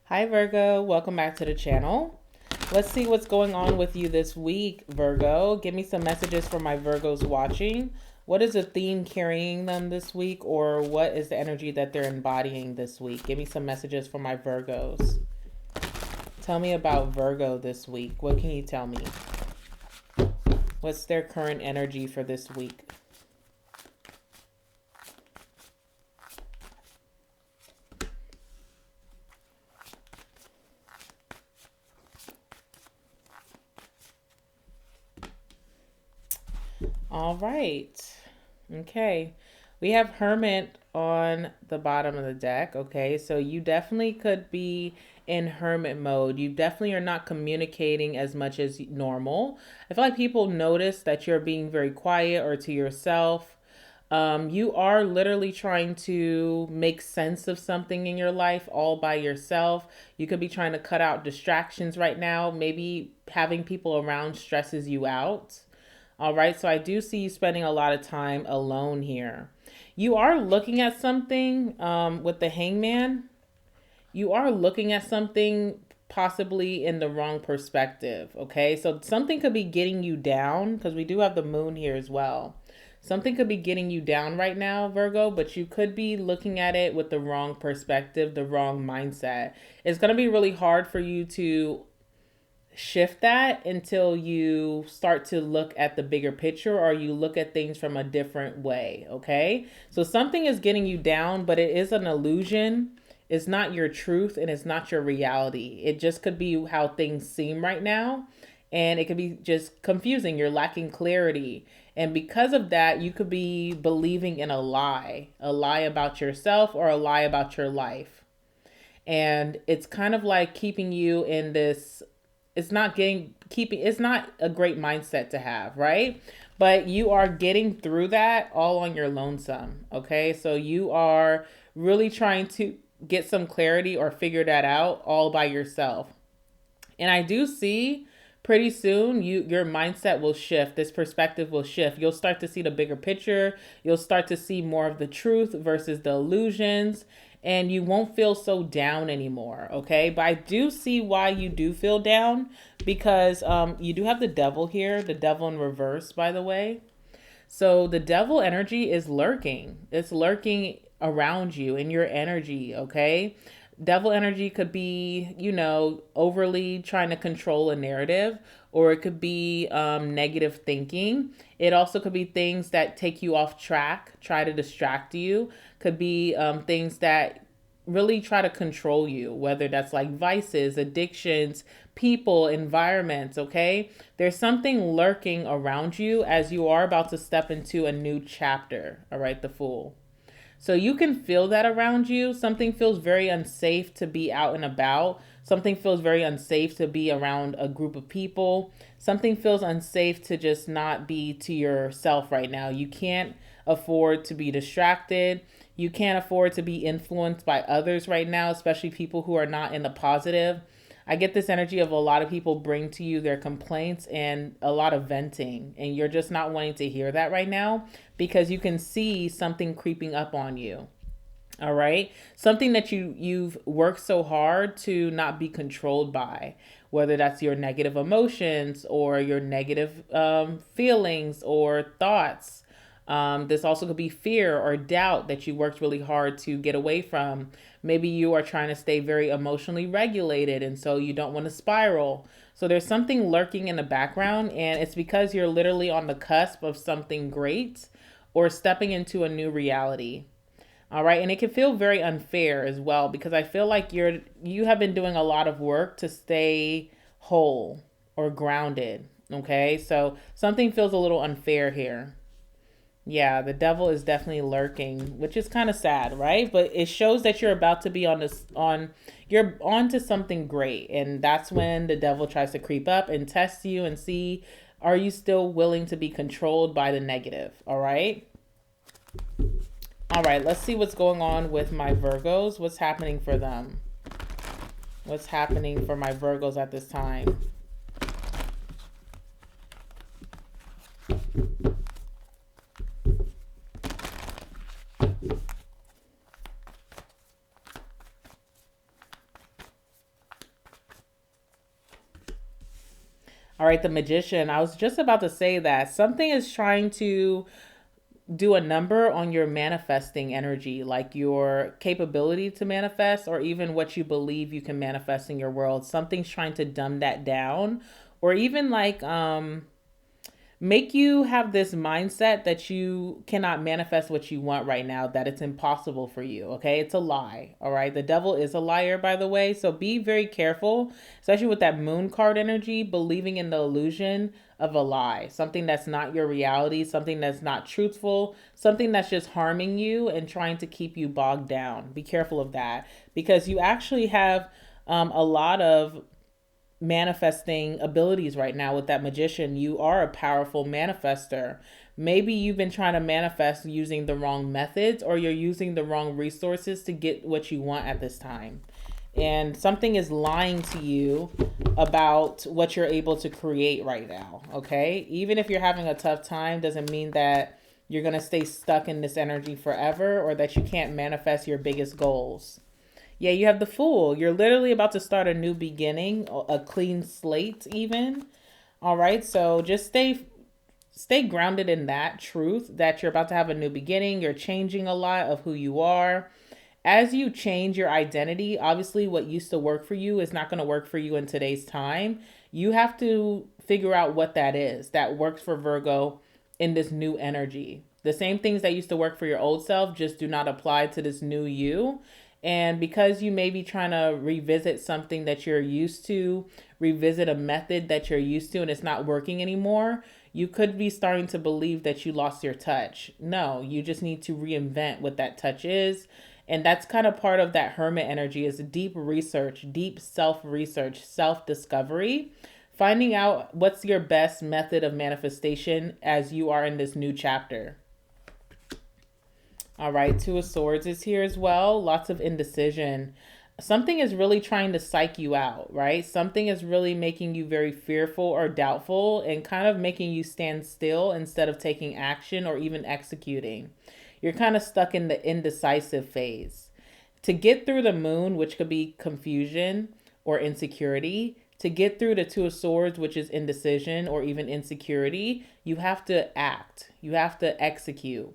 Hi Virgo, welcome back to the channel. Let's see what's going on with you this week, Virgo. Give me some messages for my Virgos watching. What is the theme carrying them this week, or what is the energy that they're embodying this week? Give me some messages for my Virgos. Tell me about Virgo this week. What can you tell me? What's their current energy for this week? All right. Okay. We have Hermit on the bottom of the deck. Okay. So you definitely could be in Hermit mode. You definitely are not communicating as much as normal. I feel like people notice that you're being very quiet or to yourself. You are literally trying to make sense of something in your life all by yourself. You could be trying to cut out distractions right now. Maybe having people around stresses you out. All right, so I do see you spending a lot of time alone here. You are looking at something with the hangman. You are looking at something possibly in the wrong perspective, okay? So something could be getting you down because we do have the moon here as well. Something could be getting you down right now, Virgo, but you could be looking at it with the wrong perspective, the wrong mindset. It's going to be really hard for you to shift that until you start to look at the bigger picture or you look at things from a different way, okay? So something is getting you down, but it is an illusion. It's not your truth and it's not your reality. It just could be how things seem right now, and it could be just confusing. You're lacking clarity. And because of that, you could be believing in a lie about yourself or a lie about your life. And it's kind of like keeping you in this, it's not a great mindset to have, right? But you are getting through that all on your lonesome, okay? So you are really trying to get some clarity or figure that out all by yourself. And I do see pretty soon your mindset will shift. This perspective will shift. You'll start to see the bigger picture. You'll start to see more of the truth versus the illusions, and you won't feel so down anymore, okay? But I do see why you do feel down, because you do have the devil here, the devil in reverse, by the way. So the devil energy is lurking. It's lurking around you in your energy, okay? Devil energy could be, overly trying to control a narrative, or it could be negative thinking. It also could be things that take you off track, try to distract you. Could be things that really try to control you, whether that's like vices, addictions, people, environments, okay? There's something lurking around you as you are about to step into a new chapter, all right, the Fool. So you can feel that around you. Something feels very unsafe to be out and about. Something feels very unsafe to be around a group of people. Something feels unsafe to just not be to yourself right now. You can't afford to be distracted. You can't afford to be influenced by others right now, especially people who are not in the positive. I get this energy of a lot of people bring to you their complaints and a lot of venting, and you're just not wanting to hear that right now because you can see something creeping up on you. All right. Something that you've worked so hard to not be controlled by, whether that's your negative emotions or your negative feelings or thoughts. This also could be fear or doubt that you worked really hard to get away from. Maybe you are trying to stay very emotionally regulated, and so you don't want to spiral. So there's something lurking in the background, and it's because you're literally on the cusp of something great or stepping into a new reality. All right. And it can feel very unfair as well, because I feel like you have been doing a lot of work to stay whole or grounded. Okay. So something feels a little unfair here. Yeah, the devil is definitely lurking, which is kind of sad, right? But it shows that you're about to be you're on to something great. And that's when the devil tries to creep up and test you and see, are you still willing to be controlled by the negative? All right. All right, let's see what's going on with my Virgos. What's happening for them? What's happening for my Virgos at this time? All right, the Magician. I was just about to say that something is trying to do a number on your manifesting energy, like your capability to manifest, or even what you believe you can manifest in your world. Something's trying to dumb that down, or even like make you have this mindset that you cannot manifest what you want right now, that it's impossible for you. Okay, it's a lie. All right, the devil is a liar, by the way, so be very careful, especially with that moon card energy, believing in the illusion of a lie, something that's not your reality, something that's not truthful, something that's just harming you and trying to keep you bogged down. Be careful of that, because you actually have a lot of manifesting abilities right now with that Magician. You are a powerful manifester. Maybe you've been trying to manifest using the wrong methods, or you're using the wrong resources to get what you want at this time. And something is lying to you about what you're able to create right now. Okay, even if you're having a tough time, doesn't mean that you're going to stay stuck in this energy forever, or that you can't manifest your biggest goals. Yeah, you have the Fool. You're literally about to start a new beginning, a clean slate even. All right, so just stay grounded in that truth that you're about to have a new beginning. You're changing a lot of who you are. As you change your identity, obviously what used to work for you is not going to work for you in today's time. You have to figure out what that is that works for Virgo in this new energy. The same things that used to work for your old self just do not apply to this new you. And because you may be trying to revisit something that you're used to, revisit a method that you're used to, and it's not working anymore, you could be starting to believe that you lost your touch. No, you just need to reinvent what that touch is. And that's kind of part of that Hermit energy, is deep research, deep self-research, self-discovery, finding out what's your best method of manifestation as you are in this new chapter. All right, Two of Swords is here as well. Lots of indecision. Something is really trying to psych you out, right? Something is really making you very fearful or doubtful, and kind of making you stand still instead of taking action or even executing. You're kind of stuck in the indecisive phase. To get through the Moon, which could be confusion or insecurity, to get through the Two of Swords, which is indecision or even insecurity, you have to act. You have to execute.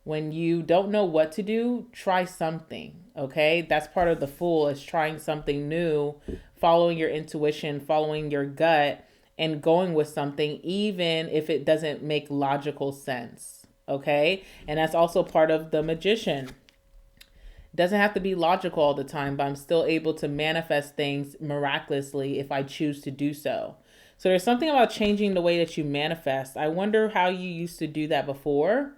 When you don't know what to do, try something, okay? That's part of the Fool, is trying something new, following your intuition, following your gut, and going with something even if it doesn't make logical sense, okay? And that's also part of the Magician. It doesn't have to be logical all the time, but I'm still able to manifest things miraculously if I choose to do so. So there's something about changing the way that you manifest. I wonder how you used to do that before.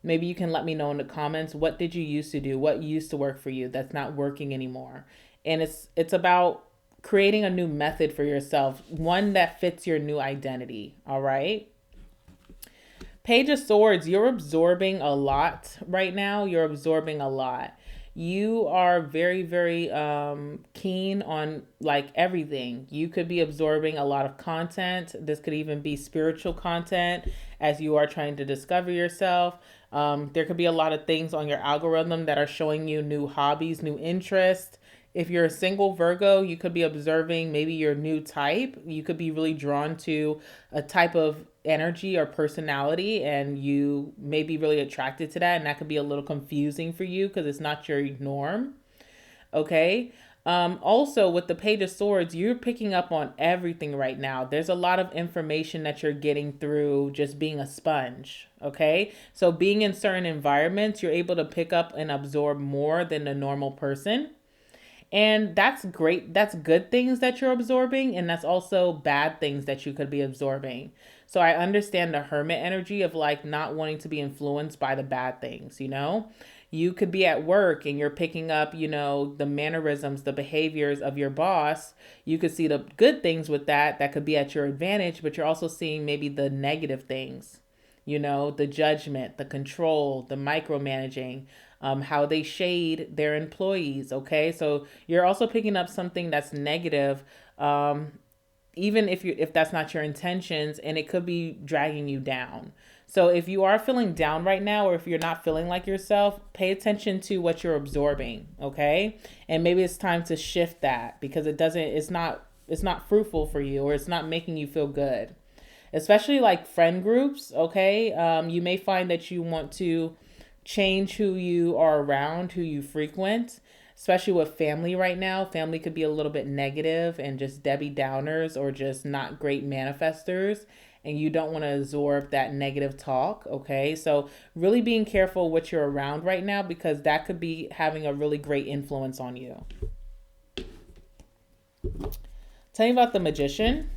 Maybe you can let me know in the comments, what did you used to do? What used to work for you that's not working anymore? And it's about creating a new method for yourself, one that fits your new identity, all right? Page of Swords, you're absorbing a lot right now. You're absorbing a lot. You are very, very keen on like everything. You could be absorbing a lot of content. This could even be spiritual content as you are trying to discover yourself. There could be a lot of things on your algorithm that are showing you new hobbies, new interests. If you're a single Virgo, you could be observing maybe your new type. You could be really drawn to a type of energy or personality, and you may be really attracted to that. And that could be a little confusing for you because it's not your norm. Okay. Also, with the Page of Swords, you're picking up on everything right now. There's a lot of information that you're getting through just being a sponge. Okay. So being in certain environments, you're able to pick up and absorb more than a normal person. And that's great. That's good things that you're absorbing. And that's also bad things that you could be absorbing. So I understand the Hermit energy of like not wanting to be influenced by the bad things, you know? You could be at work and you're picking up, you know, the mannerisms, the behaviors of your boss. You could see the good things with that. That could be at your advantage, but you're also seeing maybe the negative things, you know, the judgment, the control, the micromanaging, how they shade their employees. Okay. So you're also picking up something that's negative, even if that's not your intentions, and it could be dragging you down. So if you are feeling down right now, or if you're not feeling like yourself, pay attention to what you're absorbing, okay? And maybe it's time to shift that, because it's not not fruitful for you, or it's not making you feel good. Especially like friend groups, okay? You may find that you want to change who you are around, who you frequent, especially with family right now. Family could be a little bit negative and just Debbie Downers, or just not great manifestors. And you don't want to absorb that negative talk, okay? So, really being careful what you're around right now, because that could be having a really great influence on you. Tell me about the Magician.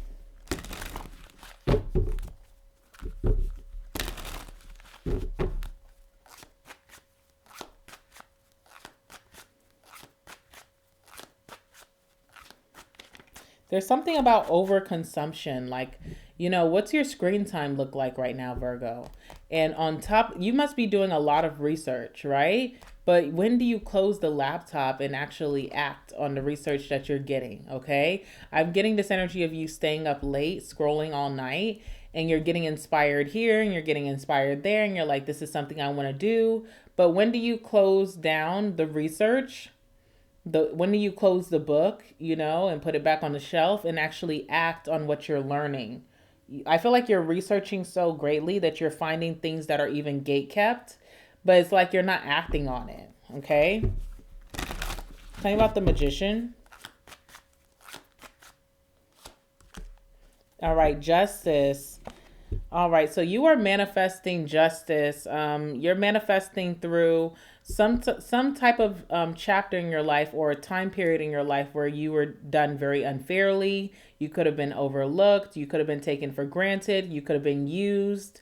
There's something about overconsumption. Like, what's your screen time look like right now, Virgo? And on top, you must be doing a lot of research, right? But when do you close the laptop and actually act on the research that you're getting? Okay. I'm getting this energy of you staying up late, scrolling all night, and you're getting inspired here and you're getting inspired there. And you're like, this is something I want to do. But when do you close down the research? When do you close the book, and put it back on the shelf and actually act on what you're learning? I feel like you're researching so greatly that you're finding things that are even gate kept, but it's like you're not acting on it. Okay. Tell me about the Magician. All right, Justice. All right, so you are manifesting justice. You're manifesting through some type of chapter in your life, or a time period in your life where you were done very unfairly. You could have been overlooked. You could have been taken for granted. You could have been used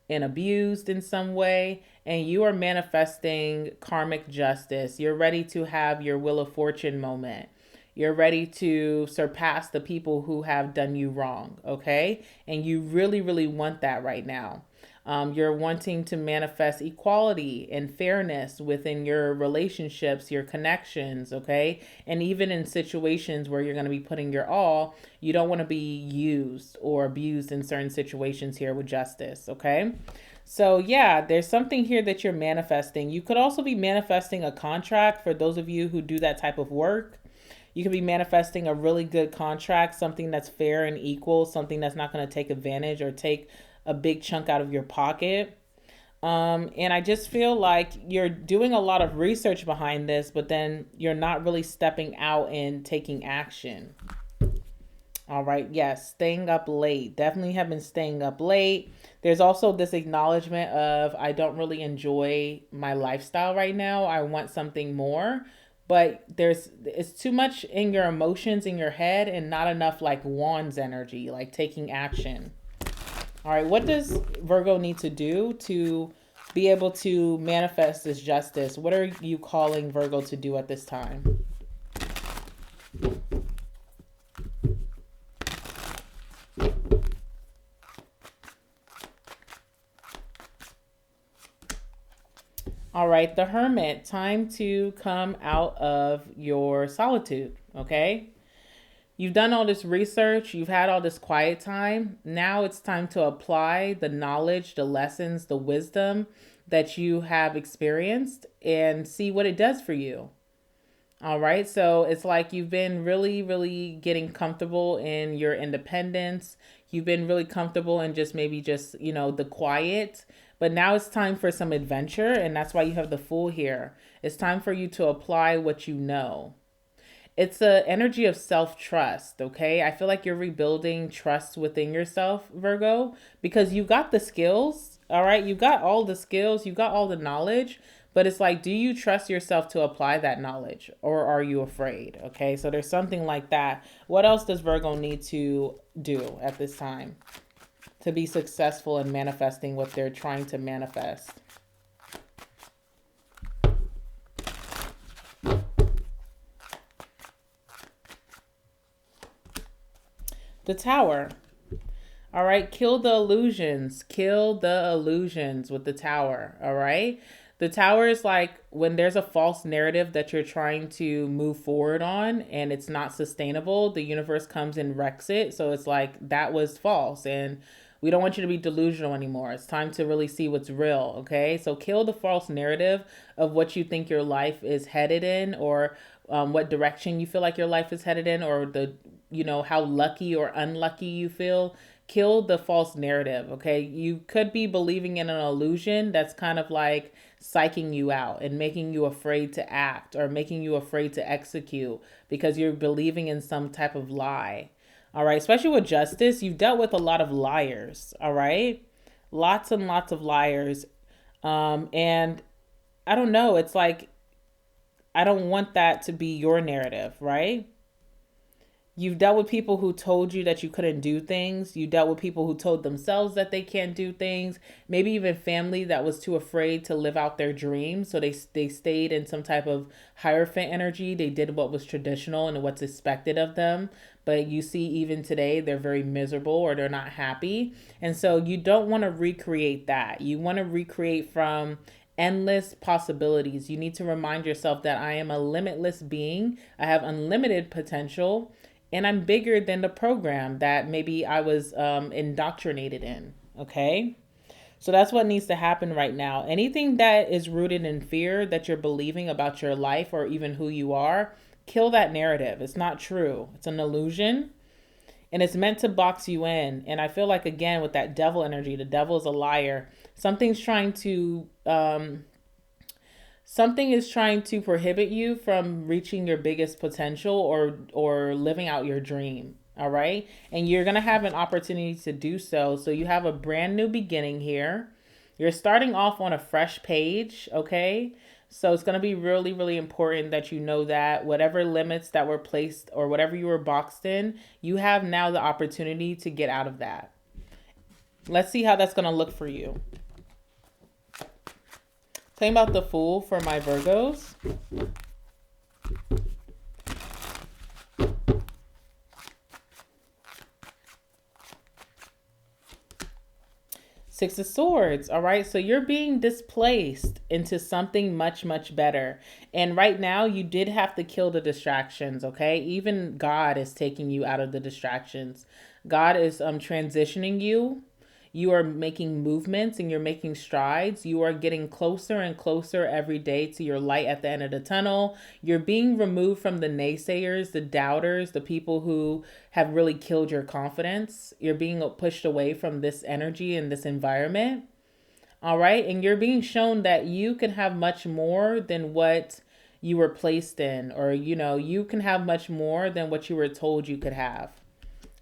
and abused in some way. And you are manifesting karmic justice. You're ready to have your Wheel of Fortune moment. You're ready to surpass the people who have done you wrong, okay? And you really, really want that right now. You're wanting to manifest equality and fairness within your relationships, your connections, okay? And even in situations where you're going to be putting your all, you don't want to be used or abused in certain situations here with justice, okay? So, yeah, there's something here that you're manifesting. You could also be manifesting a contract for those of you who do that type of work. You could be manifesting a really good contract, something that's fair and equal, something that's not going to take advantage or take a big chunk out of your pocket. And I just feel like you're doing a lot of research behind this, but then you're not really stepping out and taking action. All right. Yes. Staying up late. Definitely have been staying up late. There's also this acknowledgement of, I don't really enjoy my lifestyle right now. I want something more. But it's too much in your emotions, in your head, and not enough like wands energy, like taking action. All right, what does Virgo need to do to be able to manifest this justice? What are you calling Virgo to do at this time? All right, the Hermit, time to come out of your solitude, okay? You've done all this research, you've had all this quiet time. Now it's time to apply the knowledge, the lessons, the wisdom that you have experienced and see what it does for you. All right, so it's like you've been really, really getting comfortable in your independence. You've been really comfortable in just maybe just, the quiet. But now it's time for some adventure, and that's why you have the Fool here. It's time for you to apply what you know. It's an energy of self-trust, okay? I feel like you're rebuilding trust within yourself, Virgo, because you got the skills, all right? You got all the skills, you got all the knowledge, but it's like, do you trust yourself to apply that knowledge, or are you afraid, okay? So there's something like that. What else does Virgo need to do at this time to be successful in manifesting what they're trying to manifest? The Tower. All right, kill the illusions. Kill the illusions with the Tower, all right? The Tower is like when there's a false narrative that you're trying to move forward on and it's not sustainable, the universe comes and wrecks it. So it's like, that was false and we don't want you to be delusional anymore. It's time to really see what's real, okay? So kill the false narrative of what you think your life is headed in, or what direction you feel like your life is headed in, or the how lucky or unlucky you feel. Kill the false narrative, okay? You could be believing in an illusion that's kind of like psyching you out and making you afraid to act or making you afraid to execute because you're believing in some type of lie. All right, especially with justice, you've dealt with a lot of liars, all right? Lots and lots of liars. And I don't know, it's like I don't want that to be your narrative, right? You've dealt with people who told you that you couldn't do things. You dealt with people who told themselves that they can't do things. Maybe even family that was too afraid to live out their dreams. So they stayed in some type of hierophant energy. They did what was traditional and what's expected of them. But you see, even today, they're very miserable or they're not happy. And so you don't want to recreate that. You want to recreate from endless possibilities. You need to remind yourself that I am a limitless being. I have unlimited potential and I'm bigger than the program that maybe I was indoctrinated in. Okay. So that's what needs to happen right now. Anything that is rooted in fear that you're believing about your life or even who you are, kill that narrative. It's not true. It's an illusion and it's meant to box you in. And I feel like, again, with that devil energy, the devil is a liar. Something is trying to prohibit you from reaching your biggest potential or living out your dream. All right. And you're going to have an opportunity to do so. So you have a brand new beginning here. You're starting off on a fresh page. Okay. So it's going to be really, really important that you know that whatever limits that were placed or whatever you were boxed in, you have now the opportunity to get out of that. Let's see how that's going to look for you. Talking about the Fool for my Virgos. Six of Swords. All right. So you're being displaced into something much, much better. And right now you did have to kill the distractions. Okay. Even God is taking you out of the distractions. God is transitioning you. You are making movements and you're making strides. You are getting closer and closer every day to your light at the end of the tunnel. You're being removed from the naysayers, the doubters, the people who have really killed your confidence. You're being pushed away from this energy and this environment. All right. And you're being shown that you can have much more than what you were placed in, or, you can have much more than what you were told you could have.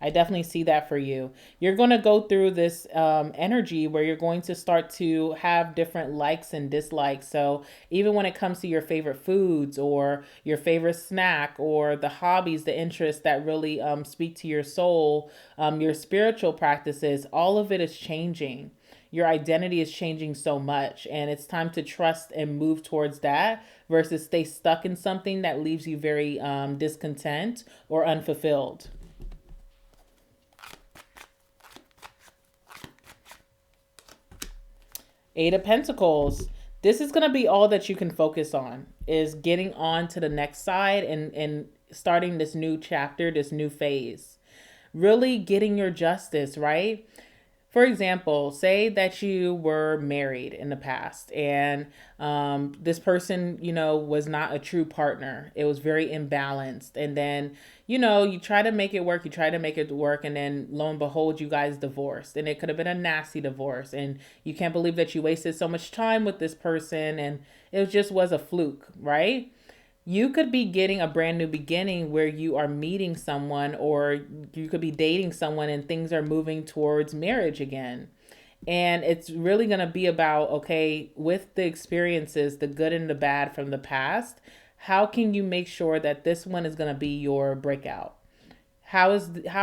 I definitely see that for you. You're going to go through this energy where you're going to start to have different likes and dislikes. So even when it comes to your favorite foods or your favorite snack or the hobbies, the interests that really speak to your soul, your spiritual practices, all of it is changing. Your identity is changing so much, and it's time to trust and move towards that versus stay stuck in something that leaves you very discontent or unfulfilled. Eight of Pentacles. This is going to be all that you can focus on, is getting on to the next side and starting this new chapter, this new phase. Really getting your justice, right? For example, say that you were married in the past and this person, was not a true partner. It was very imbalanced. And then, you try to make it work. You try to make it work. And then lo and behold, you guys divorced. And it could have been a nasty divorce. And you can't believe that you wasted so much time with this person. And it just was a fluke, right? You could be getting a brand new beginning where you are meeting someone, or you could be dating someone and things are moving towards marriage again. And it's really going to be about, okay, with the experiences, the good and the bad from the past, how can you make sure that this one is going to be your breakout? How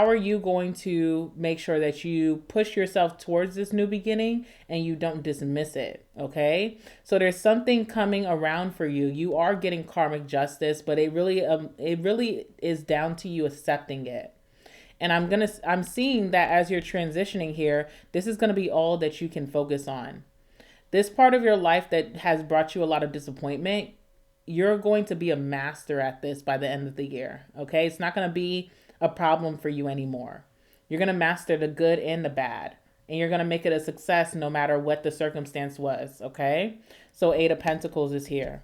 are you going to make sure that you push yourself towards this new beginning and you don't dismiss it? Okay. So there's something coming around for you. You are getting karmic justice, but it really is down to you accepting it. And I'm seeing that as you're transitioning here, this is going to be all that you can focus on. This part of your life that has brought you a lot of disappointment, you're going to be a master at this by the end of the year. Okay. It's not going to be a problem for you anymore. You're going to master the good and the bad, and you're going to make it a success no matter what the circumstance was. Okay. So Eight of Pentacles is here.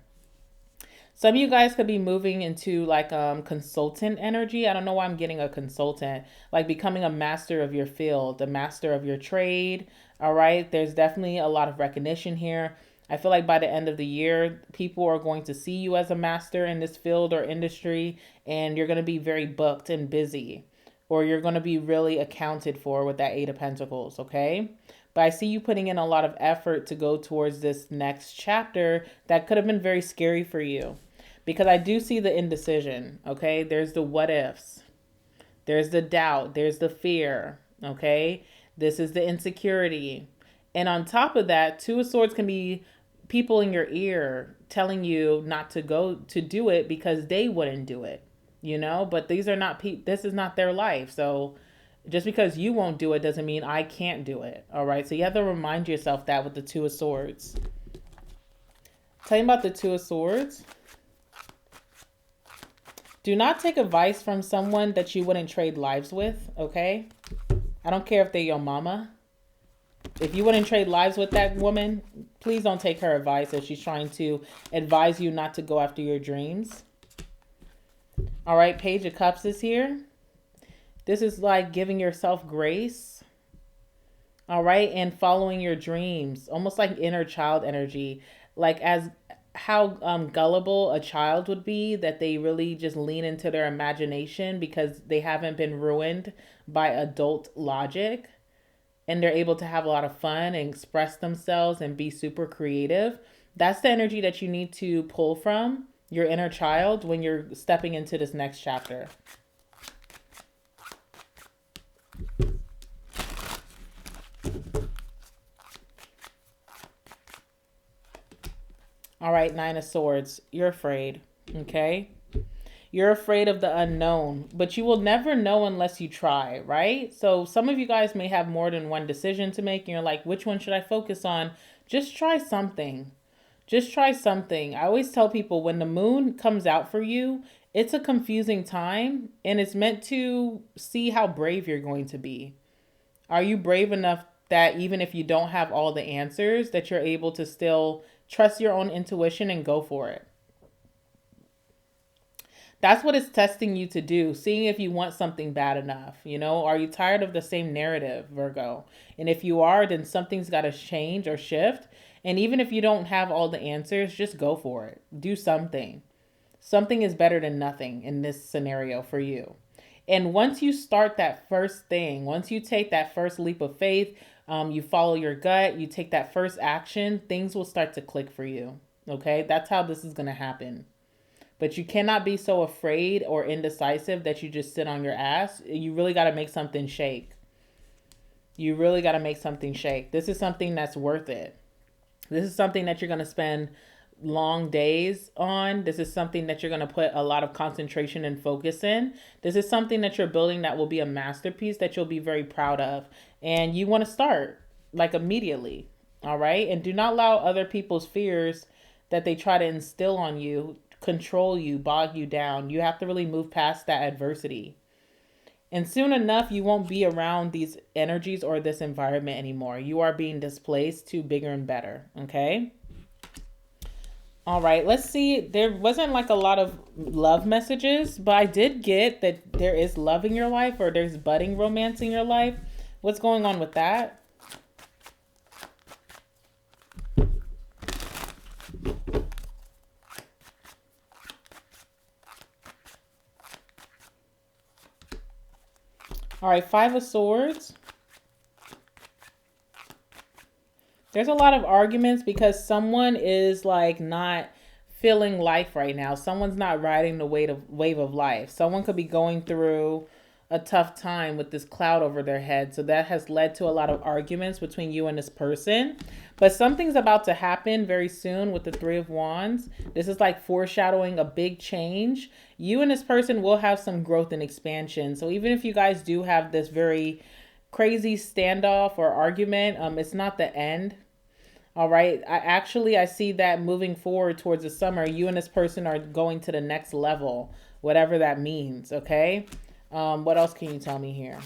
Some of you guys could be moving into like consultant energy. I don't know why I'm getting a consultant, like becoming a master of your field, a master of your trade. All right. There's definitely a lot of recognition here. I feel like by the end of the year, people are going to see you as a master in this field or industry, and you're going to be very booked and busy, or you're going to be really accounted for with that Eight of Pentacles, okay? But I see you putting in a lot of effort to go towards this next chapter that could have been very scary for you, because I do see the indecision, okay? There's the what ifs, there's the doubt, there's the fear, okay? This is the insecurity. And on top of that, Two of Swords can be people in your ear telling you not to go to do it because they wouldn't do it, you know? But these are not this is not their life. So just because you won't do it doesn't mean I can't do it. All right. So you have to remind yourself that with the Two of Swords. Tell you about the Two of Swords. Do not take advice from someone that you wouldn't trade lives with, okay? I don't care if they're your mama. If you wouldn't trade lives with that woman, please don't take her advice if she's trying to advise you not to go after your dreams. All right, Page of Cups is here. This is like giving yourself grace. All right, and following your dreams, almost like inner child energy, like as how gullible a child would be, that they really just lean into their imagination because they haven't been ruined by adult logic, and they're able to have a lot of fun and express themselves and be super creative. That's the energy that you need to pull from your inner child when you're stepping into this next chapter. All right, Nine of Swords. You're afraid, okay? You're afraid of the unknown, but you will never know unless you try, right? So some of you guys may have more than one decision to make, and you're like, which one should I focus on? Just try something. Just try something. I always tell people when the moon comes out for you, it's a confusing time, and it's meant to see how brave you're going to be. Are you brave enough that even if you don't have all the answers, that you're able to still trust your own intuition and go for it? That's what it's testing you to do, seeing if you want something bad enough. You know, are you tired of the same narrative, Virgo? And if you are, then something's got to change or shift. And even if you don't have all the answers, just go for it. Do something. Something is better than nothing in this scenario for you. And once you start that first thing, once you take that first leap of faith, you follow your gut, you take that first action, things will start to click for you. Okay, that's how this is going to happen. But you cannot be so afraid or indecisive that you just sit on your ass. You really got to make something shake. You really got to make something shake. This is something that's worth it. This is something that you're going to spend long days on. This is something that you're going to put a lot of concentration and focus in. This is something that you're building that will be a masterpiece that you'll be very proud of. And you want to start like immediately. All right. And do not allow other people's fears that they try to instill on you control you, bog you down. You have to really move past that adversity. And soon enough, you won't be around these energies or this environment anymore. You are being displaced to bigger and better. Okay. All right, let's see. There wasn't like a lot of love messages, but I did get that there is love in your life, or there's budding romance in your life. What's going on with that? All right, Five of Swords. There's a lot of arguments because someone is like not feeling life right now. Someone's not riding the wave of life. Someone could be going through a tough time with this cloud over their head. So that has led to a lot of arguments between you and this person. But something's about to happen very soon with the Three of Wands. This is like foreshadowing a big change. You and this person will have some growth and expansion. So even if you guys do have this very crazy standoff or argument, it's not the end. All right. I see that moving forward towards the summer, you and this person are going to the next level, whatever that means. Okay. What else can you tell me here?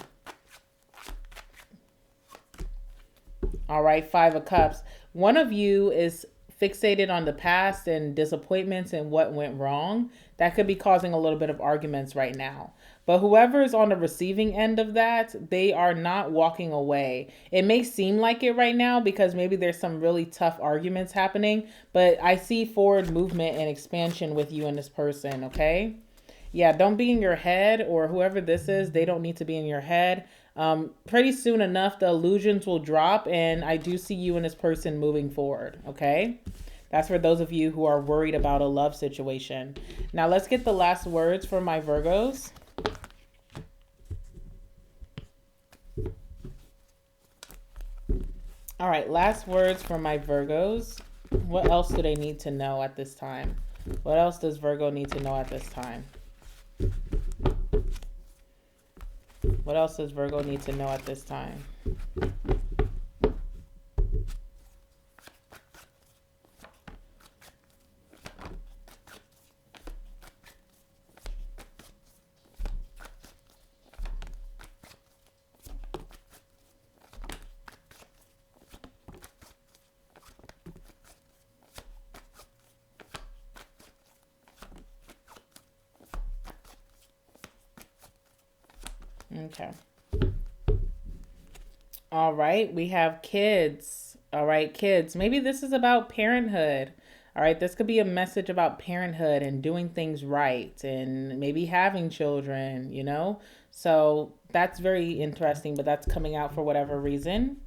All right. Five of Cups. One of you is fixated on the past and disappointments and what went wrong, that could be causing a little bit of arguments right now. But whoever is on the receiving end of that, they are not walking away. It may seem like it right now because maybe there's some really tough arguments happening, but I see forward movement and expansion with you and this person, okay? Yeah, don't be in your head, or whoever this is, they don't need to be in your head. Pretty soon enough, the illusions will drop, and I do see you and this person moving forward, okay? That's for those of you who are worried about a love situation. Now, let's get the last words for my Virgos. All right, last words for my Virgos. What else do they need to know at this time? What else does Virgo need to know at this time? What else does Virgo need to know at this time? Okay. All right, we have kids. All right, kids. Maybe this is about parenthood. All right, this could be a message about parenthood and doing things right and maybe having children, you know? So that's very interesting, but that's coming out for whatever reason.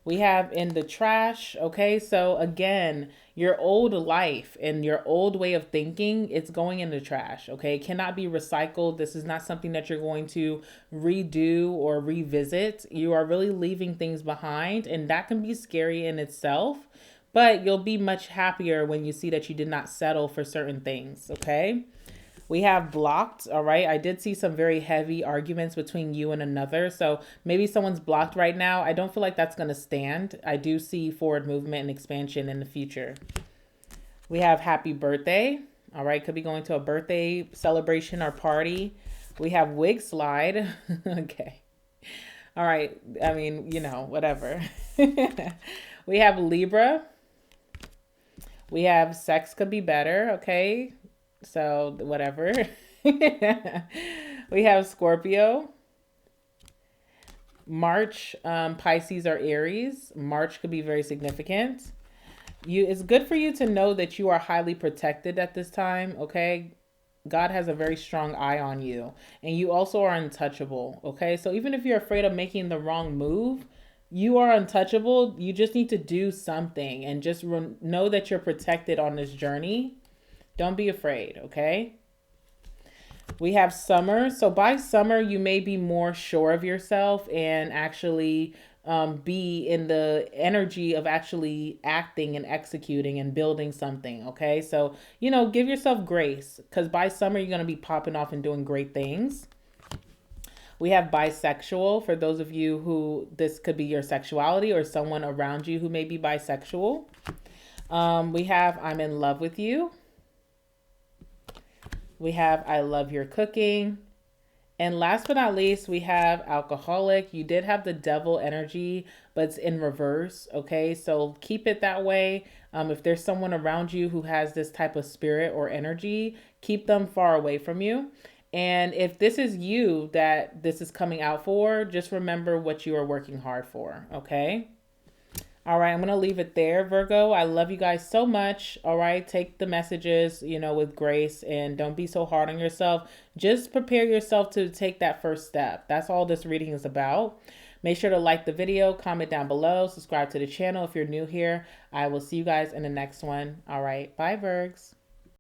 We have in the trash, okay? So again, your old life and your old way of thinking, it's going in the trash, okay? It cannot be recycled. This is not something that you're going to redo or revisit. You are really leaving things behind, and that can be scary in itself, but you'll be much happier when you see that you did not settle for certain things, okay? We have blocked, all right? I did see some very heavy arguments between you and another. So maybe someone's blocked right now. I don't feel like that's going to stand. I do see forward movement and expansion in the future. We have happy birthday, all right? Could be going to a birthday celebration or party. We have wig slide. Okay. All right. I mean, you know, whatever. We have Libra. We have sex could be better, okay? So whatever. We have Scorpio. March, Pisces or Aries. March could be very significant. It's good for you to know that you are highly protected at this time, okay? God has a very strong eye on you. And you also are untouchable, okay? So even if you're afraid of making the wrong move, you are untouchable. You just need to do something and just know that you're protected on this journey. Don't be afraid, okay? We have summer. So by summer, you may be more sure of yourself and actually be in the energy of actually acting and executing and building something, okay? So, you know, give yourself grace because by summer, you're going to be popping off and doing great things. We have bisexual for those of you who this could be your sexuality or someone around you who may be bisexual. We have I'm in love with you. We have I love your cooking. And last but not least, we have alcoholic. You did have the devil energy, but it's in reverse, okay? So keep it that way. If there's someone around you who has this type of spirit or energy, keep them far away from you. And if this is you that this is coming out for, just remember what you are working hard for, okay? All right, I'm going to leave it there, Virgo. I love you guys so much. All right, take the messages, you know, with grace and don't be so hard on yourself. Just prepare yourself to take that first step. That's all this reading is about. Make sure to like the video, comment down below, subscribe to the channel if you're new here. I will see you guys in the next one. All right, bye, Virgs.